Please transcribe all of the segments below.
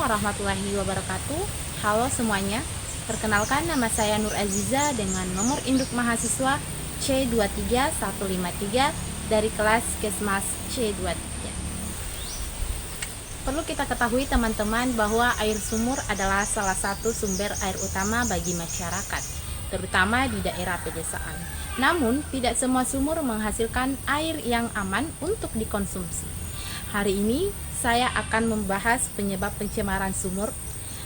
warahmatullahi wabarakatuh. Halo semuanya, perkenalkan nama saya Nur Aziza dengan nomor induk mahasiswa C23153 dari kelas Kesmas C23. Perlu kita ketahui teman-teman bahwa air sumur adalah salah satu sumber air utama bagi masyarakat, terutama di daerah pedesaan. Namun, tidak semua sumur menghasilkan air yang aman untuk dikonsumsi. Hari ini, saya akan membahas penyebab pencemaran sumur,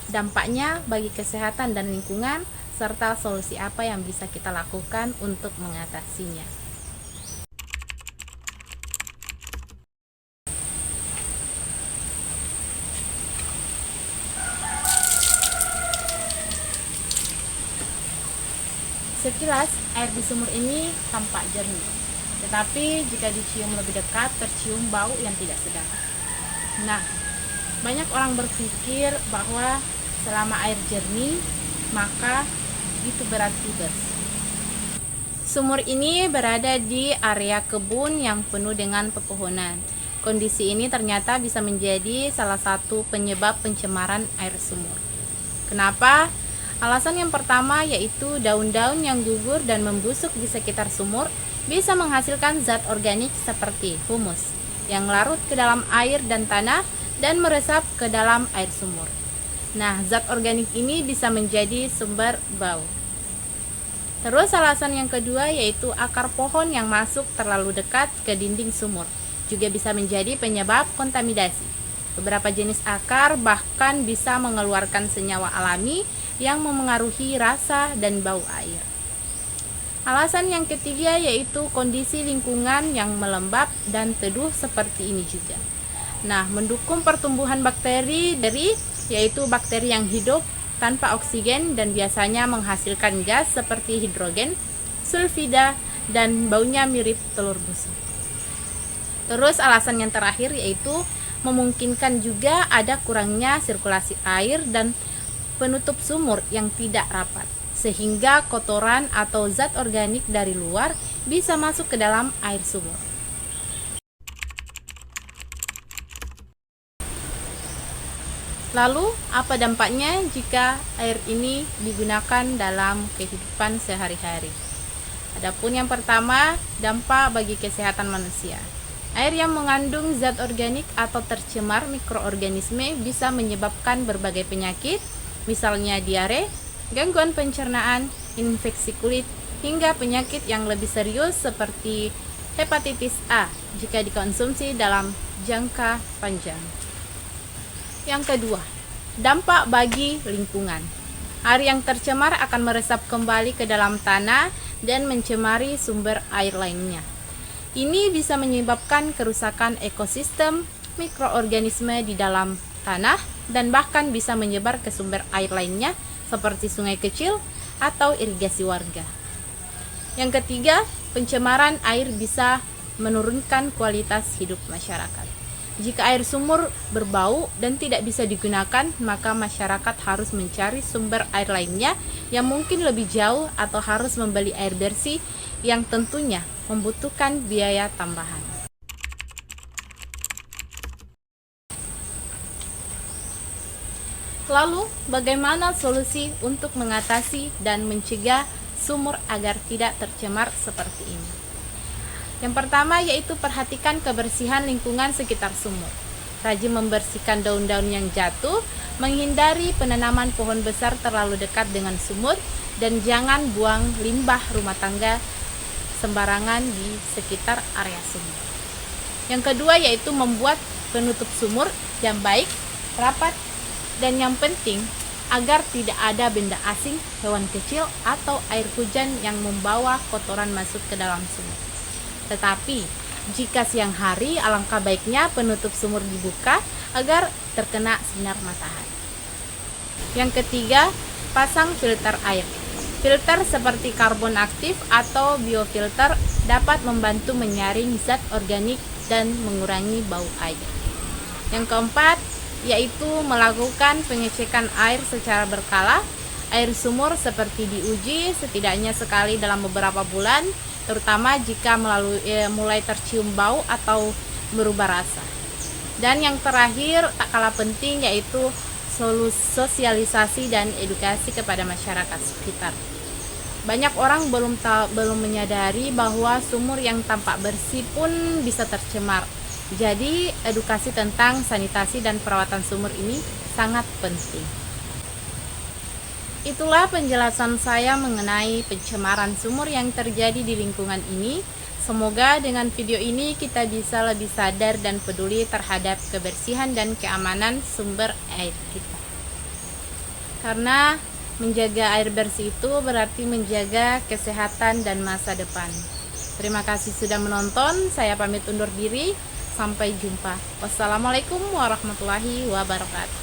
dampaknya bagi kesehatan dan lingkungan, serta solusi apa yang bisa kita lakukan untuk mengatasinya. Sekilas, air di sumur ini tampak jernih, tetapi jika dicium lebih dekat, tercium bau yang tidak sedap. Nah, banyak orang berpikir bahwa selama air jernih, maka itu berarti bersih. Sumur ini berada di area kebun yang penuh dengan pepohonan. Kondisi ini ternyata bisa menjadi salah satu penyebab pencemaran air sumur. Kenapa? Alasan yang pertama yaitu daun-daun yang gugur dan membusuk di sekitar sumur bisa menghasilkan zat organik seperti humus yang larut ke dalam air dan tanah dan meresap ke dalam air sumur. Nah, zat organik ini bisa menjadi sumber bau. Terus alasan yang kedua yaitu akar pohon yang masuk terlalu dekat ke dinding sumur juga bisa menjadi penyebab kontaminasi. Beberapa jenis akar bahkan bisa mengeluarkan senyawa alami yang memengaruhi rasa dan bau air. Alasan yang ketiga yaitu kondisi lingkungan yang melembab dan teduh seperti ini juga. Nah, mendukung pertumbuhan bakteri yaitu bakteri yang hidup tanpa oksigen dan biasanya menghasilkan gas seperti hidrogen, sulfida, dan baunya mirip telur busuk. Terus alasan yang terakhir yaitu memungkinkan juga ada kurangnya sirkulasi air dan penutup sumur yang tidak rapat, sehingga kotoran atau zat organik dari luar bisa masuk ke dalam air sumur. Lalu, apa dampaknya jika air ini digunakan dalam kehidupan sehari-hari? Adapun yang pertama, dampak bagi kesehatan manusia. Air yang mengandung zat organik atau tercemar mikroorganisme bisa menyebabkan berbagai penyakit, misalnya diare, gangguan pencernaan, infeksi kulit, hingga penyakit yang lebih serius seperti hepatitis A jika dikonsumsi dalam jangka panjang. Yang kedua, dampak bagi lingkungan. Air yang tercemar akan meresap kembali ke dalam tanah dan mencemari sumber air lainnya. Ini bisa menyebabkan kerusakan ekosistem, mikroorganisme di dalam tanah, dan bahkan bisa menyebar ke sumber air lainnya seperti sungai kecil atau irigasi warga. Yang ketiga, pencemaran air bisa menurunkan kualitas hidup masyarakat. Jika air sumur berbau dan tidak bisa digunakan, maka masyarakat harus mencari sumber air lainnya yang mungkin lebih jauh atau harus membeli air bersih yang tentunya membutuhkan biaya tambahan. Lalu, bagaimana solusi untuk mengatasi dan mencegah sumur agar tidak tercemar seperti ini? Yang pertama yaitu perhatikan kebersihan lingkungan sekitar sumur. Rajin membersihkan daun-daun yang jatuh, menghindari penanaman pohon besar terlalu dekat dengan sumur, dan jangan buang limbah rumah tangga sembarangan di sekitar area sumur. Yang kedua yaitu membuat penutup sumur yang baik, rapat, dan yang penting agar tidak ada benda asing, hewan kecil, atau air hujan yang membawa kotoran masuk ke dalam sumur. Tetapi, jika siang hari, alangkah baiknya penutup sumur dibuka agar terkena sinar matahari. Yang ketiga, pasang filter air. Filter seperti karbon aktif atau biofilter dapat membantu menyaring zat organik dan mengurangi bau air. Yang keempat, yaitu melakukan pengecekan air secara berkala. Air sumur seperti diuji setidaknya sekali dalam beberapa bulan, terutama jika mulai tercium bau atau berubah rasa. Dan yang terakhir, tak kalah penting, yaitu sosialisasi dan edukasi kepada masyarakat sekitar. Banyak orang belum menyadari bahwa sumur yang tampak bersih pun bisa tercemar. Jadi, edukasi tentang sanitasi dan perawatan sumur ini sangat penting. Itulah penjelasan saya mengenai pencemaran sumur yang terjadi di lingkungan ini. Semoga dengan video ini kita bisa lebih sadar dan peduli terhadap kebersihan dan keamanan sumber air kita. Karena menjaga air bersih itu berarti menjaga kesehatan dan masa depan. Terima kasih sudah menonton. Saya pamit undur diri. Sampai jumpa. Wassalamualaikum warahmatullahi wabarakatuh.